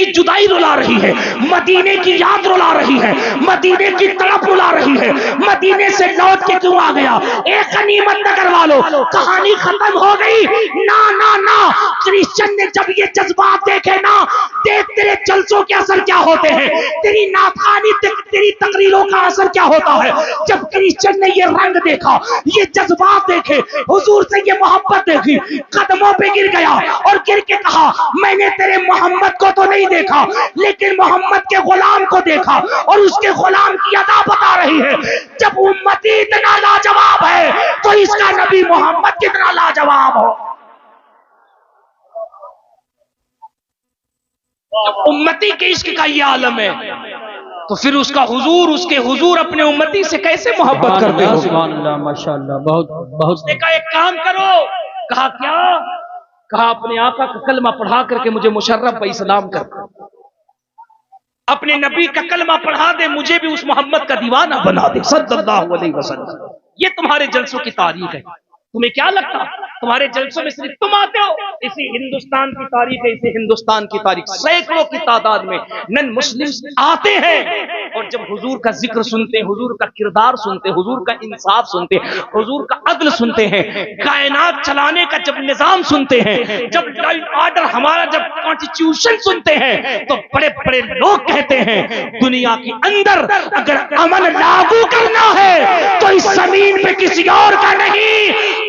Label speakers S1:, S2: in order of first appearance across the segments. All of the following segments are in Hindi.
S1: की जुदाई रुला रही है, मदीने की याद रुला रही है, मदीने की तड़प रुला रही है। मदीने से लौट के क्यों आ गया? एक गनीमत न करवा लो, कहानी खत्म हो गई। ना ना ना, क्रिश्चियन ने जब ये जज्बात देखे ना, देख तेरे जलसों के असर क्या होते हैं, तेरी नाथानी तेरी तकरीरों का असर क्या होता है। जब क्रिश्चियन ने ये रंग देखा, ये जज्बात देखे, हुजूर से ये मोहब्बत देखी, कदमों पे गिर गया और गिर के कहा, मैंने तेरे मोहम्मद को तो नहीं देखा, लेकिन मोहम्मद के गुलाम को देखा, और उसके गुलाम की अदा बता रही है। जब उम्मती इतना लाजवाब है तो इसका नबी मोहम्मद कितना लाजवाब हो। उम्मती के इश्क का ये आलम है, तो फिर उसका उसके हुजूर अपने उम्मती से कैसे मोहब्बत करते हो।
S2: सुभान अल्लाह, माशाअल्लाह, बहुत बहुत।
S1: उसने कहा एक काम करो। कहा क्या? कहा अपने आका का कलमा पढ़ा करके मुझे मुशर्रफ व इस्लाम कर, अपने नबी का कलमा पढ़ा दे, मुझे भी उस मोहम्मद का दीवाना बना दे सल्लल्लाहु अलैहि वसल्लम। ये तुम्हारे जलसों की तारीख है। तुम्हें क्या लगता तुम्हारे जलसों में सिर्फ तुम आते हो? इसी हिंदुस्तान की तारीख है, इसी हिंदुस्तान की तारीख, सैकड़ों की तादाद में नन मुस्लिम आते हैं, और जब हुजूर का जिक्र सुनते हैं, हुजूर का किरदार सुनते हैं, हुजूर का इंसाफ सुनते हैं, हुजूर का अदल सुनते हैं, कायनात चलाने का जब निजाम सुनते हैं, जब ऑर्डर हमारा, जब कॉन्स्टिट्यूशन सुनते हैं, तो बड़े बड़े लोग कहते हैं दुनिया के अंदर अगर अमन लागू करना है तो इस जमीन पे किसी और का नहीं,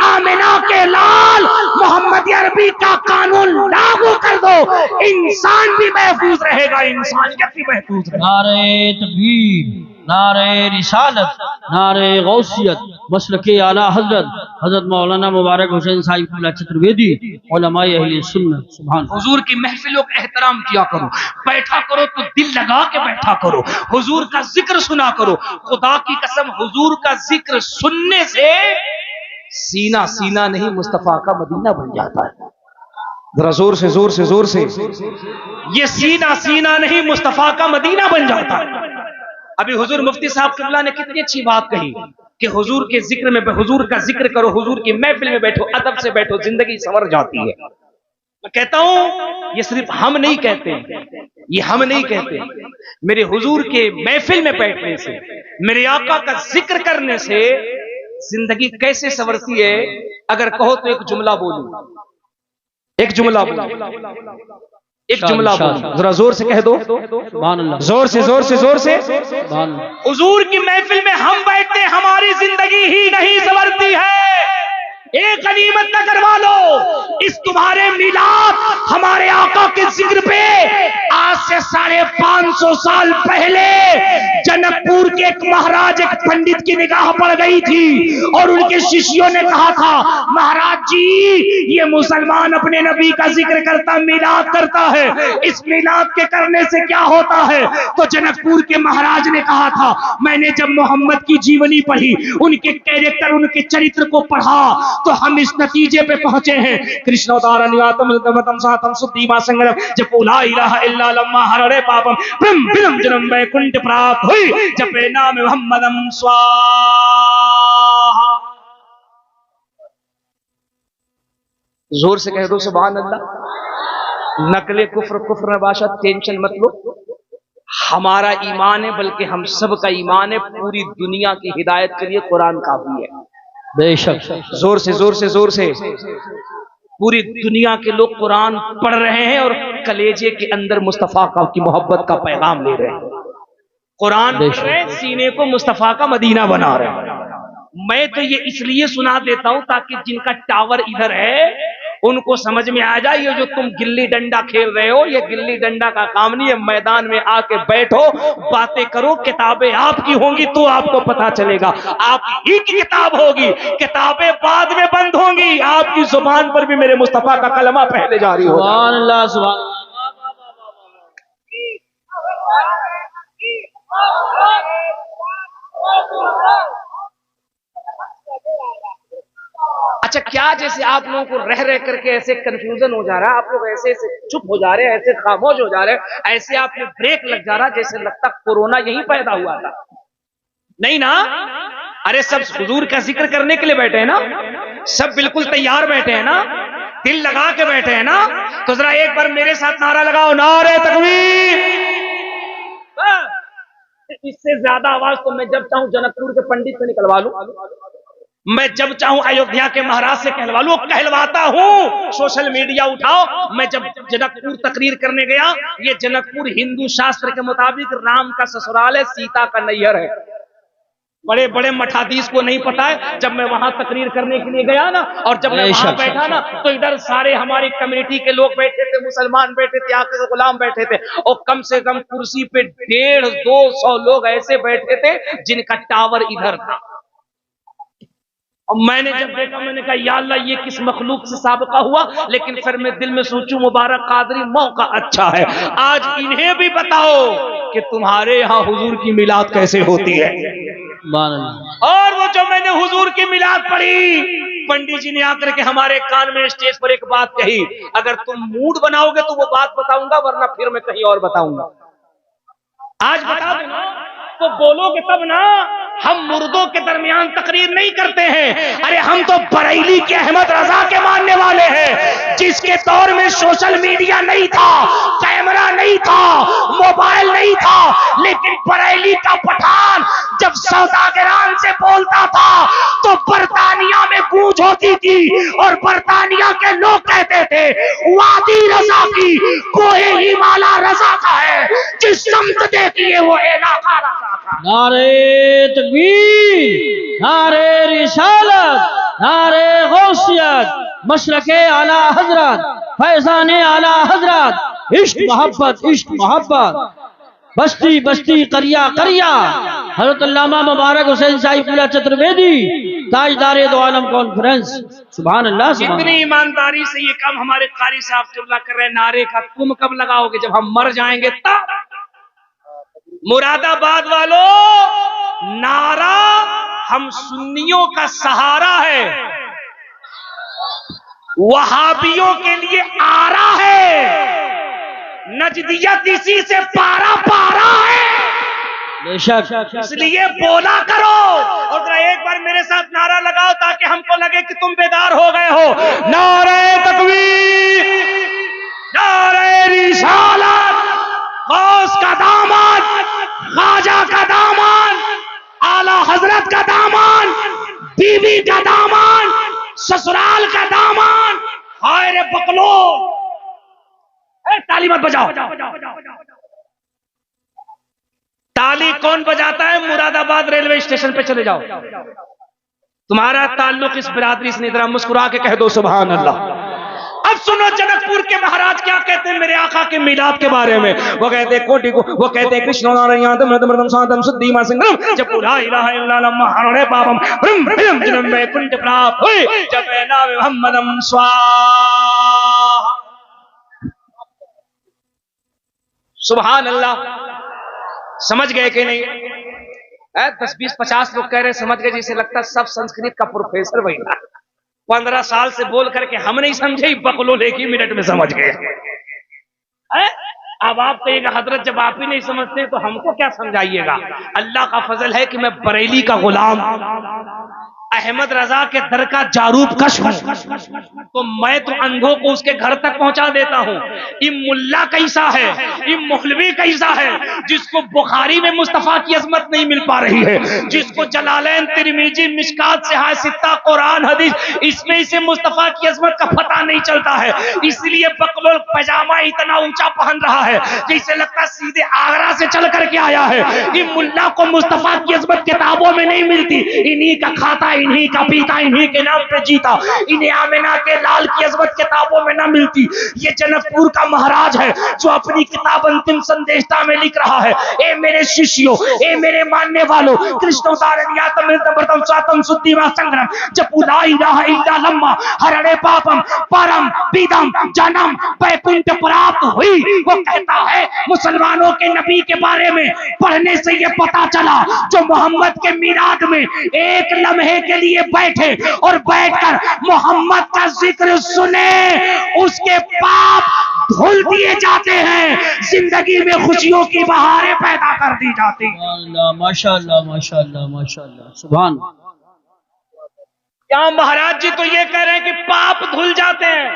S1: आमिना के लाल मोहम्मद अरबी का कानून लागू कर दो, इंसान भी महफूज रहेगा, इंसानियत भी महफूज रहेगा।
S2: नारे तकबीर, नारे रिसालत, नारे गौसियत, मसलके आला हजरत मौलाना मुबारक हुसैन साहिब क़िबला चतुर्वेदी, उलमाए अहले सुन्नत। सुभान।
S1: हुजूर की महफिलों का एहतराम किया करो, बैठा करो तो दिल लगा के बैठा करो, हुजूर का जिक्र सुना करो। खुदा की कसम, हुजूर का जिक्र सुनने से सीना सीना नहीं, मुस्तफा का मदीना बन जाता है। जरा जोर से जोर से जोर से, ये सीना सीना नहीं, मुस्तफा का मदीना बन जाता है। अभी हुजूर मुफ्ती साहब क़िबला ने कितनी अच्छी बात कही कि हुजूर के जिक्र में, हुजूर का जिक्र करो, हुजूर की महफिल में बैठो, अदब से बैठो, जिंदगी संवर जाती है। मैं कहता हूं ये सिर्फ हम नहीं कहते, ये हम नहीं कहते, मेरे हुजूर के महफिल में बैठने से, मेरे आका का जिक्र करने से जिंदगी कैसे संवरती है। अगर कहो तो एक जुमला बोलूं, एक जुमला बोलूं, एक जुमला बोलूं, जरा जोर से कह दो, जोर से जोर से जोर से। हुजूर की महफिल में हम बैठते, हमारी जिंदगी ही नहीं संवरती है। एक गनीमत न करवा लो, इस तुम्हारे मिलाद हमारे आका के जिक्र पे आज से 550 साल पहले जनकपुर के एक महाराज, एक पंडित की निगाह पड़ गई थी, और उनके शिष्यों ने कहा था, महाराज जी ये मुसलमान अपने नबी का जिक्र करता, मिलाद करता है, इस मिलाद के करने से क्या होता है? तो जनकपुर के महाराज ने कहा था, मैंने जब मोहम्मद की जीवनी पढ़ी, उनके कैरेक्टर, उनके चरित्र को पढ़ा, तो हम इस नतीजे पे पहुंचे हैं। कृष्णोदार निवातम सातम सुद्धीमा संग्रह जब ला इलाहा इल्ला लम्मा हररे पापम ब्रह्म बिरम जन्म वैकुंठ प्राप्त हुई, जपे नाम मोहम्मदम स्वाहा। जोर से कह दो सुभान अल्लाह। नकले कुफ्र कुफ्र नबाशत, टेंशन मत लो, हमारा ईमान है, बल्कि हम सब का ईमान है, पूरी दुनिया की हिदायत के लिए कुरान काफी है।
S2: बेशक।
S1: जोर से जोर से जोर से। पूरी दुनिया के लोग कुरान पढ़ रहे हैं और कलेजे के अंदर मुस्तफा का की मोहब्बत का पैगाम ले रहे हैं। कुरान पढ़ रहे हैं, सीने को मुस्तफा का मदीना बना रहे हैं। मैं तो ये इसलिए सुना देता हूं ताकि जिनका टावर इधर है उनको समझ में आ जाए, ये जो तुम गिल्ली डंडा खेल रहे हो, ये गिल्ली डंडा का काम नहीं है। मैदान में आके बैठो, बातें करो, किताबें आपकी होंगी तो आपको पता चलेगा, आप ही की किताब होगी, किताबें बाद में बंद होंगी, आपकी जुबान पर भी मेरे मुस्तफा का कलमा पहले जारी होगा।
S2: सुभान अल्लाह, सुभान।
S1: अच्छा, क्या जैसे आप लोगों को रह रह करके ऐसे कंफ्यूजन हो जा रहा है, आप लोग ऐसे ऐसे चुप हो जा रहे हैं, ऐसे खामोश हो जा रहे हैं, ऐसे आप में ब्रेक लग जा रहा, जैसे लगता कोरोना यहीं पैदा हुआ था। नहीं ना? अरे सब हुजूर का जिक्र करने के लिए बैठे हैं ना, सब बिल्कुल तैयार बैठे हैं ना, दिल लगा के बैठे हैं ना, तो जरा एक बार मेरे साथ नारा लगाओ, नारे तकबीर। इससे ज्यादा आवाज तो मैं जब चाहूं जनकपुर के पंडित से निकलवा लूं, मैं जब चाहूं अयोध्या के महाराज से कहलवा लूं, कहलवाता हूं। सोशल मीडिया उठाओ। मैं जब जनकपुर तकरीर करने गया, ये जनकपुर हिंदू शास्त्र के मुताबिक राम का ससुराल है, सीता का नैहर है। बड़े बड़े मठाधीश को नहीं पता है। जब मैं वहां तकरीर करने के लिए गया ना, और जब मैं वहां बैठा ना, तो इधर सारे हमारी कम्युनिटी के लोग बैठे थे, मुसलमान बैठे थे, आके के गुलाम बैठे थे, और कम से कम कुर्सी पे 150-200 लोग ऐसे बैठे थे जिनका टावर इधर था। और मैंने जब देखा, मैंने कहा या अल्लाह, ये किस मखलूक से साबिका हुआ। लेकिन फिर मैं दिल में सोचूं, मुबारक कादरी मौका अच्छा है, आज इन्हें भी बताओ कि तुम्हारे यहाँ हुजूर की मिलाद कैसे होती है। और वो जो मैंने हुजूर की मिलाद पढ़ी, पंडित जी ने आकर के हमारे कान में स्टेज पर एक बात कही, अगर तुम मूड बनाओगे तो वो बात बताऊंगा, वरना फिर मैं कहीं और बताऊंगा। आज बता दो ना, तो बोलोगे तब ना। हम मुर्दों के दरमियान तकरीर नहीं करते हैं। अरे हम तो बरेली के अहमद रजा के मानने वाले हैं, जिसके दौर में सोशल मीडिया नहीं था, कैमरा नहीं था, मोबाइल नहीं था, लेकिन बरेली का पठान जब सौदागरान से बोलता था तो बरतानिया में गूंज होती थी, और बरतानिया के लोग कहते थे वादी रजा की कोई हिमाला रजा का है, जिस समत देखी है वो इलाका रजा का।
S2: नारे तकबीर, नारे रिसालत, नारे गौसियत, मशरके आला हजरत, फैजाने आला हजरत, इश्क मोहब्बत, इश्क मोहब्बत, बस्ती बस्ती करिया करिया, हजरत अल्लामा मुबारक हुसैन साहिब चतुर्वेदी, ताजदारे दो आलम कॉन्फ्रेंस। सुभान अल्लाह।
S1: कितनी ईमानदारी से ये काम हमारे कारी साहब किबला कर रहे हैं। नारे का तुम कब लगाओगे? जब हम मर जाएंगे तब। मुरादाबाद वालों, नारा हम सुन्नियों का सहारा है, वहाबियों के लिए आरा है, नजदियत इसी से पारा पारा है।
S2: बेशक,
S1: इसलिए बोला करो, और जरा एक बार मेरे साथ नारा लगाओ ताकि हमको लगे कि तुम बेदार हो गए हो। नारे तकबीर, नारे रिसालत, गौस का दामन, ख्वाजा का दामन, आला हजरत का दामन, बीवी का दामन, ससुराल का दामन। हाय रे बकलो, ताली मत बजाओ। ताली कौन बजाता है? मुरादाबाद रेलवे स्टेशन पे चले जाओ, तुम्हारा ताल्लुक इस बिरादरी से नहीं। जरा मुस्कुरा के कह दो सुभान अल्लाह। अब सुनो जनकपुर के महाराज क्या कहते हैं मेरे आका के मिलाद के बारे में। वो कहते हैं कोटि को, वो कहते हैं कृष्ण नारायण मृदम शांतम शुद्धि मा सिंगम, जब पूरा इलाहा इल्लल्लाह महारणे पापम ब्रह्म ब्रह्म जन्म में कुंठ प्राप्त हुई, जब नाम मोहम्मदम स्वाहा। सुभान अल्लाह। समझ गए कि नहीं? 10-20-50 लोग कह रहे समझ गए, जिसे लगता है सब संस्कृत का प्रोफेसर बना। 15 साल से बोल करके हम नहीं समझे, बकलो एक ही मिनट में समझ गए। अब आप कहिएगा हजरत जब आप ही नहीं समझते तो हमको क्या समझाइएगा। अल्लाह का फजल है कि मैं बरेली का गुलाम, अहमद रजा के दर का जारूब कश हूं, तो मैं तो अंधों को उसके घर तक पहुंचा देता हूं। ये मुल्ला कैसा है, ये मौलवी कैसा है, जिसको बुखारी में मुस्तफा की अजमत नहीं मिल पा रही है, जिसको जलालैन तिरमिजी मिशकात से सित्ता कुरान हदीस, इसमें इसे मुस्तफा की अजमत का पता नहीं चलता है। इसलिए बकलोल पैजामा इतना ऊंचा पहन रहा है जैसे लगता सीधे आगरा से चल करके आया है। ये मुल्ला को मुस्तफा की अजमत किताबों में नहीं मिलती, इन्हीं का खाता, इन्हीं का पीता, इन्हीं के नाम पे जीता, इन्हें आमिना के लाल की अजमत किताबों में ना मिलती। ये जनकपुर का महाराज है जो अपनी किताब अंतिम संदेशता में लिख रहा है, ए मेरे शिष्यों, ए मेरे मानने वालों, कृष्णोदारम स्वातम शुद्धि मा संग्राम, जब ला इलाहा इल्ला लम्मा हरणे पापम परम पीदम जन्म वैकुंठ प्राप्त हुई। वो कहता है मुसलमानों के नबी के बारे में पढ़ने से ये पता चला, जो मोहम्मद के मिलाद में एक लम्हे के लिए बैठे और बैठकर मोहम्मद का जिक्र सुने, उसके पाप धुल दिए जाते हैं, जिंदगी में खुशियों की बहारें पैदा कर दी जाती।
S2: माशाअल्लाह माशाअल्लाह माशाअल्लाह, सुभान।
S1: क्या महाराज जी तो ये कह रहे हैं कि पाप धुल जाते हैं,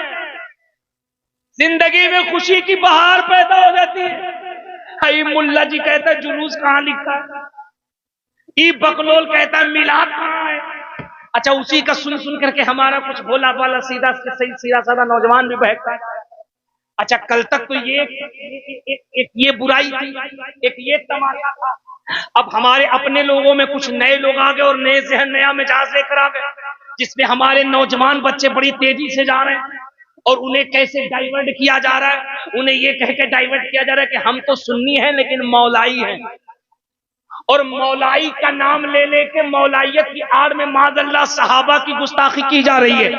S1: जिंदगी में खुशी की बहार पैदा हो जाती है। मुल्ला जी कहता है जुलूस कहां लिखा है? ई बकलोल कहता है मिलाद कहाँ है। अच्छा, उसी का सुन सुन करके हमारा कुछ भोला भाला सीधा सही सीधा साधा नौजवान भी बहकता है। अच्छा, कल तक तो एक ये बुराई थी, एक ये तमाशा था। अब हमारे अपने लोगों में कुछ नए लोग आ गए और नए जहन नया मिजाज लेकर आ गए, जिसमें हमारे नौजवान बच्चे बड़ी तेजी से जा रहे हैं और उन्हें कैसे डाइवर्ट किया जा रहा है। उन्हें ये कह के डाइवर्ट किया जा रहा है कि हम तो सुन्नी हैं लेकिन मौलाई हैं, और मौलाई का नाम ले लेके मौलाइयत की आड़ में माज़अल्लाह सहाबा की गुस्ताखी की जा रही है।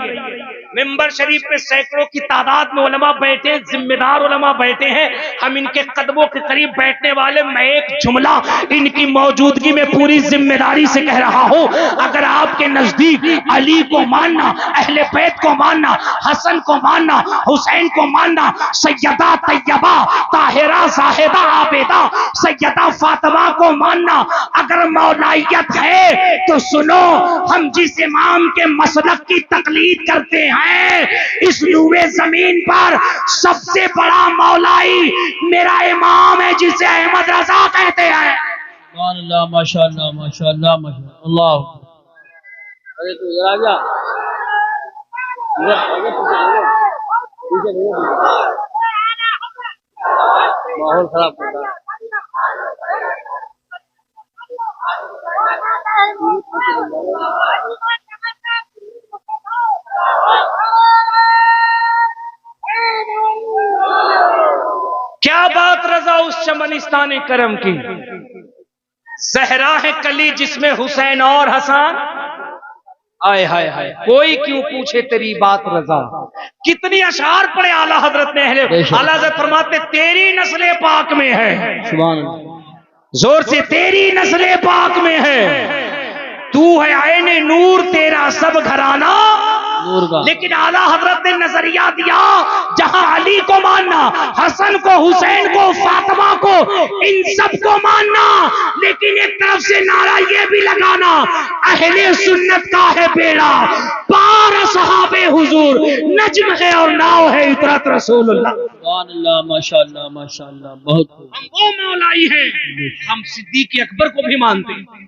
S1: मिंबर शरीफ पे सैकड़ों की तादाद में उलमा बैठे, जिम्मेदार उलमा बैठे हैं। हम इनके कदमों के करीब बैठने वाले, मैं एक जुमला इनकी मौजूदगी में पूरी जिम्मेदारी से कह रहा हूं, अगर आपके नजदीक अली को मानना, अहले बैत को मानना, हसन को मानना, हुसैन को मानना, सैयदा तैयबा ताहिरा जाहिदा आबेदा सैयदा फातिमा को मानना अगर मौलाइयत है तो सुनो, हम जिस इमाम के मसलक की तकलीद करते हैं इस नूरे जमीन पर सबसे बड़ा मौलाई मेरा इमाम है, जिसे अहमद रजा कहते हैं।
S2: माशाअल्लाह माशाअल्लाह माशाअल्लाह माशाअल्लाह। अरे तू इधर आ जा, माहौल खराब कर रहा है।
S1: क्या बात रजा उस चमनिस्तान करम की, सहरा है कली जिसमें हुसैन और हसन। आए हाय हाय, कोई क्यों पूछे तेरी बात रजा। कितनी अशार पढ़े आला हजरत ने। आला हजरत फरमाते तेरी नस्ले पाक में है,
S2: सुभान अल्लाह,
S1: जोर से तेरी नस्ले पाक में है, तू है आईने नूर तेरा सब घराना। लेकिन आला हजरत ने नजरिया दिया जहां अली को मानना, हसन को, हुसैन को, फातिमा को, इन सब को मानना, लेकिन एक तरफ से नारा ये भी लगाना अहले सुन्नत का है बेड़ा पार सहाबे हुजूर नज्म है और नाव है इतरत रसूलुल्लाह।
S2: सुभान अल्लाह माशाअल्लाह माशाअल्लाह। बहुत
S1: हम वो मौलाई हैं, हम सिद्दीक अकबर को भी मानते हैं,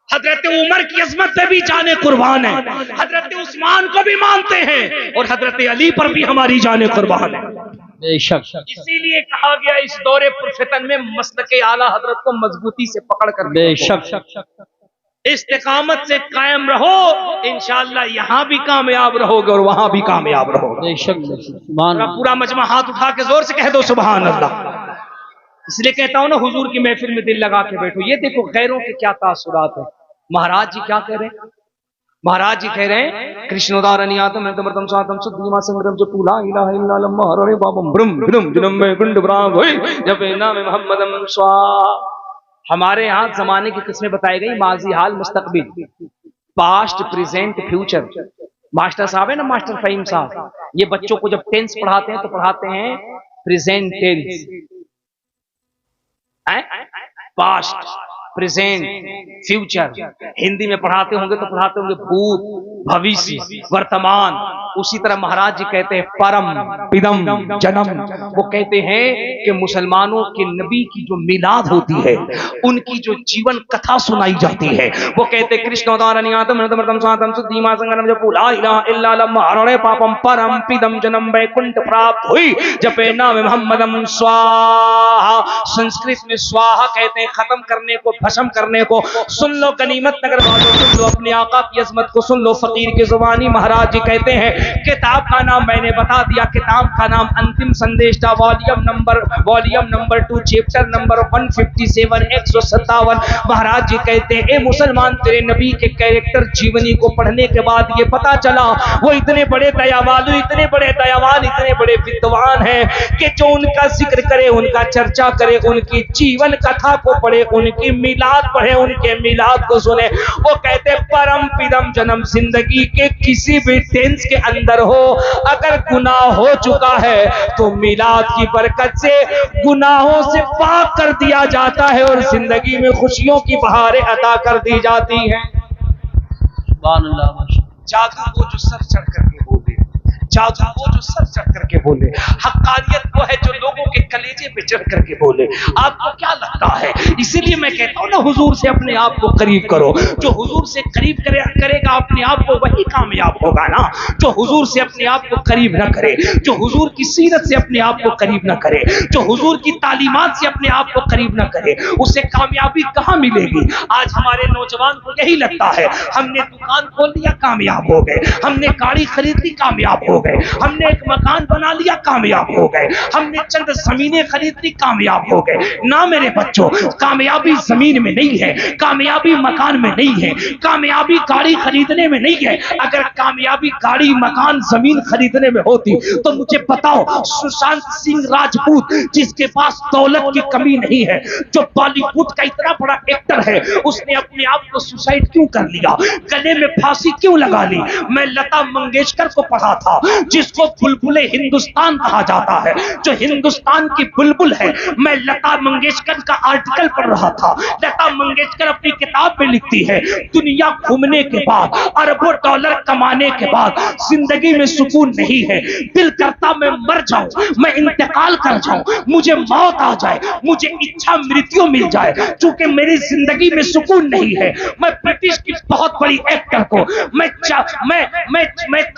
S1: हजरत उमर की अजमत पे भी जाने कुर्बान है, हजरत उस्मान को भी मानते हैं और हजरत अली पर भी हमारी जाने कुर्बान है।
S2: बेशक।
S1: इसीलिए कहा गया इस दौरे पुरफितन में मसलके आला हजरत को मजबूती से पकड़ कर
S2: बेशक
S1: इस्तिकामत से कायम रहो, इंशाअल्लाह यहाँ भी कामयाब रहोगे और वहां भी कामयाब रहोगे।
S2: बेशक।
S1: पूरा मजमा हाथ उठा के जोर से कह दो सुभान अल्लाह। इसलिए कहता हूं ना, हुजूर की महफिल में दिल लगा के बैठो। ये देखो गैरों के क्या तासुरात है। महाराज जी क्या कह रहे हैं? महाराज जी कह रहे हैं कृष्णोदार अनियातम नमर्तम सातम सुद्धीमा संगतम जो पूला इलाहा इल्ला अल्लाह हरे बाबम ब्रह्म ब्रह्म जन्म में गुंड ब्राम होए जब नाम मोहम्मदम स्वा। हमारे यहाँ जमाने की किस्में बताई गई, माजी हाल मुस्तकबिल, पास्ट प्रेजेंट फ्यूचर। मास्टर साहब है ना, मास्टर फहीम साहब, ये बच्चों को जब टेंस पढ़ाते हैं तो पढ़ाते हैं present tense, past present future. Hindi में पढ़ाते होंगे तो पढ़ाते होंगे भूत भविष्य वर्तमान। उसी तरह महाराज जी कहते हैं परम पिदम जन्म। वो कहते हैं कि मुसलमानों के नबी की जो मिलाद होती है, उनकी जो जीवन कथा सुनाई जाती है, वो कहते कृष्ण पापम परम पिदम जन्म वैकुंठ प्राप्त हुई जपे नाम मोहम्मदम स्वाहा। संस्कृत में स्वाहा कहते हैं खत्म करने को, भस्म करने को। सुन लो गनीमत नगर वालों, सुन लो अपने आका की अजमत को, सुन लो फकीर की जुबानी। महाराज जी कहते हैं किताब का नाम मैंने बता दिया, किताब का नाम अंतिम संदेश था, वॉल्यूम नंबर 2 चैप्टर नंबर 157 157। महाराज जी कहते हैं ए मुसलमान, तेरे नबी के कैरेक्टर जीवनी को पढ़ने के बाद ये पता चला वो इतने बड़े दयावालु, इतने बड़े दयावान, इतने बड़े विद्वान हैं कि जो उनका जिक्र करे, उनका चर्चा करे, उनकी जीवन कथा को पढ़े, उनकी मिलाद पढ़े, उनके मिलाद को सुने। वो कहते परम पिदम जन्म, जिंदगी के किसी भी टेंस के अंदर हो, अगर गुनाह हो चुका है तो मिलाद की बरकत से गुनाहों से पाक कर दिया जाता है और जिंदगी में खुशियों की बहारें अता कर दी जाती हैं।
S2: सुभान अल्लाह।
S1: जादू वो जो सर चढ़ करके बोले, जादू वो जो सर चढ़ करके बोले, हक्कानियत वो है जो लोगों के कलेजे पे चढ़ करके बोले। आपको क्या लगता है? इसीलिए मैं कहता हूं ना, हुजूर से अपने आप को करीब करो। जो हुजूर से करीब करेगा अपने आप को, वही कामयाब होगा ना। जो हुजूर से अपने आप को करीब न करे, जो हुजूर की सीरत से अपने आप को करीब न करे, जो हुजूर की तालीमात से अपने आप को करीब न करे, उसे कामयाबी कहां मिलेगी? आज हमारे नौजवान को यही लगता है, हमने दुकान खोल लिया कामयाब हो गए, हमने गाड़ी खरीद ली कामयाब हो गए, हमने एक मकान बना लिया कामयाब हो गए, हमने चंद जमीनें खरीद ली कामयाब हो गए। ना मेरे बच्चों, कामयाबी जमीन में नहीं है, कामयाबी मकान में नहीं है, कामयाबी गाड़ी खरीदने में नहीं है। अगर कामयाबी गाड़ी मकान जमीन खरीदने में होती तो मुझे बताओ, सुशांत सिंह राजपूत जिसके पास दौलत की कमी नहीं है, जो बॉलीवुड का इतना बड़ा एक्टर है, उसने अपने आप को सुसाइड क्यों कर लिया? गले में फांसी क्यों लगा ली? मैं लता मंगेशकर को पढ़ा था, जिसको बुलबुले हिंदुस्तान कहा जाता है, जो हिंदुस्तान की बुलबुल है। मैं लता मंगेशकर का आर्टिकल पढ़ रहा था। लता मंगेशकर अपनी किताब में लिखती है, दुनिया घूमने के बाद, अरबों डॉलर कमाने के बाद जिंदगी में सुकून नहीं है। दिल करता मैं मर जाऊं, मैं इंतकाल कर जाऊं, मुझे मौत आ जाए, मुझे इच्छा मृत्यु मिल जाए, क्योंकि मेरी जिंदगी में सुकून नहीं है। मैं ब्रिटिश की बहुत बड़ी एक्टर को, मैं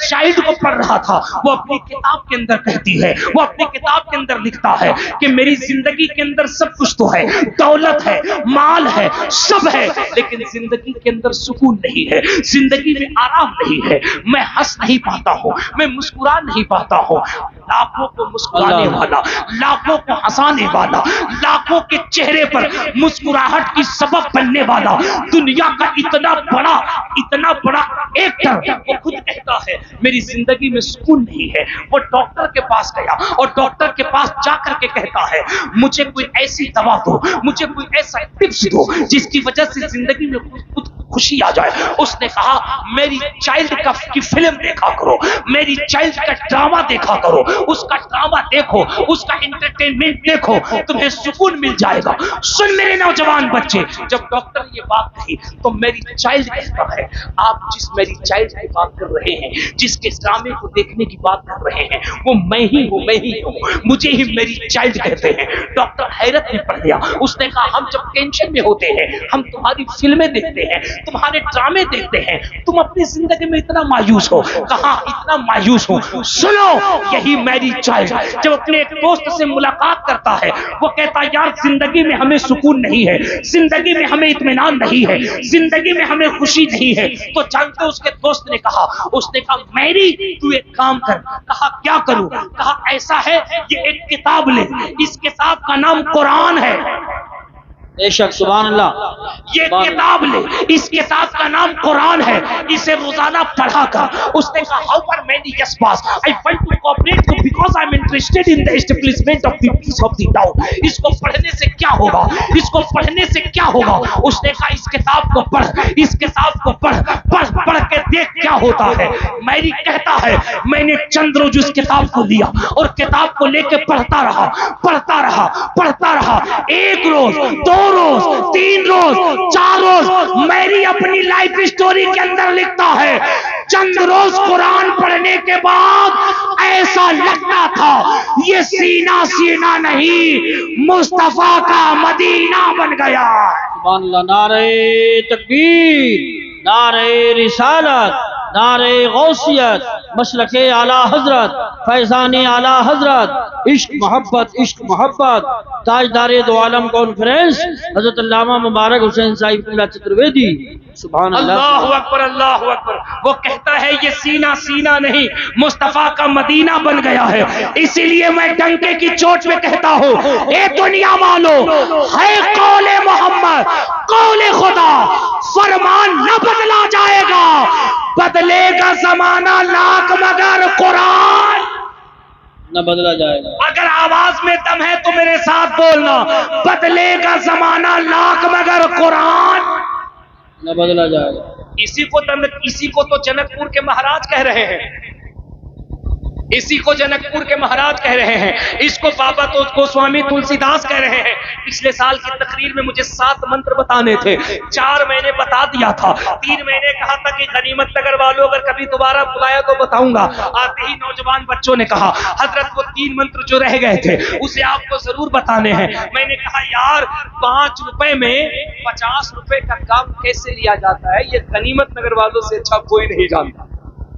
S1: चाइल्ड को पढ़ रहा था, वो अपनी किताब के अंदर कहती है, वो अपनी किताब के अंदर लिखता है कि मेरी जिंदगी के अंदर सब कुछ तो है, दौलत है, माल है, सब है, लेकिन जिंदगी के अंदर सुकून नहीं है, जिंदगी में आराम नहीं है। मैं हंस नहीं पाता हूँ, मैं मुस्कुरा नहीं पाता हूँ। लाखों को मुस्कुराने वाला, लाखों को हंसाने वाला, लाखों के चेहरे पर मुस्कुराहट की सबब बनने वाला दुनिया का इतना बड़ा एक्टर, वो खुद कहता है मेरी जिंदगी में सुकून नहीं है। वो डॉक्टर के पास गया और डॉक्टर के पास जाकर के कहता है, मुझे कोई ऐसी दवा दो, मुझे कोई ऐसा टिप्स दो जिसकी वजह से जिंदगी में खुद खुशी आ जाए। उसने कहा, मेरी चाइल्ड की फिल्म देखा करो, मेरी चाइल्ड का ड्रामा देखा करो, उसका ड्रामा देखो, उसका एंटरटेनमेंट देखो, तुम्हें सुकून मिल जाएगा। सुन मेरे नौजवान बच्चे, जब डॉक्टर ने ये बात कही तो मेरी चाइल्ड कहता है, आप जिस मेरी चाइल्ड की बात कर रहे हैं, जिसके ड्रामे को देखने की बात कर रहे हैं, वो मैं ही हूँ, मुझे ही मेरी चाइल्ड कहते हैं। डॉक्टर हैरत में पड़ गया। उसने कहा, हम जब टेंशन में होते हैं, हम तुम्हारी फिल्में देखते हैं, तुम्हारे ड्रामे देखते हैं, तुम अपनी जिंदगी में इतना मायूस हो। कहा, इतना मायूस हो? सुनो, यही मेरी चाइल्ड जब अपने एक दोस्त से मुलाकात करता है, वो कहता, यार जिंदगी में हमें सुकून नहीं है, जिंदगी में हमें इत्मीनान नहीं है, जिंदगी में हमें खुशी नहीं है। तो जानते हो उसके दोस्त ने कहा, उसने कहा, मेरी तू एक काम कर। कहा, क्या करूं? कहा, ऐसा है, ये एक किताब ले, इस किताब का नाम कुरान है।
S2: बेशक, सुभान अल्लाह।
S1: ये किताब ले, इस किताब का नाम कुरान है, इसे रोजाना पढ़ा कर। उसने कहा, how are many yes boss, I want to cooperate with because I am interested in the establishment of the peace of the town. इसको पढ़ने से क्या होगा? इसको पढ़ने से क्या होगा? उसने कहा, इस किताब को पढ़, इस किताब को पढ़ के देख क्या होता है। मैरी कहता है, मैंने चंद रोज उस किताब को लिया और किताब को लेके पढ़ता रहा। एक रोज, 2 रोज, 3 रोज, 4 रोज, मेरी अपनी लाइफ स्टोरी के अंदर लिखता है, चंद रोज कुरान पढ़ने के बाद ऐसा लगता था ये सीना नहीं, मुस्तफा का मदीना बन गया।
S2: सुभान अल्लाह। नारे तकबीर, नारे रिसालत, नारे गौसियत, मशरके आला हजरत, फैजाने आला हजरत, इश्क मोहब्बत, ताजदारे दो आलम कॉन्फ्रेंस हजरत अल्लामा मुबारक हुसैन साहिब चतुर्वेदी। सुभान अल्लाह,
S1: अल्लाहु अकबर, अल्लाहु अकबर। वो कहता है, ये सीना नहीं, मुस्तफा का मदीना बन गया है। इसीलिए मैं डंके की चोट में कहता हूँ, ए दुनिया वालों, है कौले मोहम्मद, कौले खुदा, फरमान न बदला जाएगा, बदलेगा जमाना लाख मगर कुरान
S2: न बदला जाएगा।
S1: अगर आवाज में दम है तो मेरे साथ बोलना, बदलेगा जमाना लाख मगर कुरान
S2: न बदला जाएगा।
S1: इसी को तो जनकपुर के महाराज कह रहे हैं। इसी को जनकपुर के महाराज कह रहे हैं, इसको बाबा तो गोस्वामी तुलसीदास कह रहे हैं। पिछले साल की तकरीर में मुझे 7 मंत्र बताने थे, 4 मैंने बता दिया था, 3 मैंने कहा था कि गनीमत नगर वालों अगर कभी दोबारा बुलाया तो बताऊंगा। आते ही नौजवान बच्चों ने कहा हजरत वो 3 मंत्र जो रह गए थे उसे आपको जरूर बताने हैं। मैंने कहा यार 5 रुपए में 50 रुपए का काम कैसे लिया जाता है, ये गनीमत नगर वालों से अच्छा कोई नहीं जानता।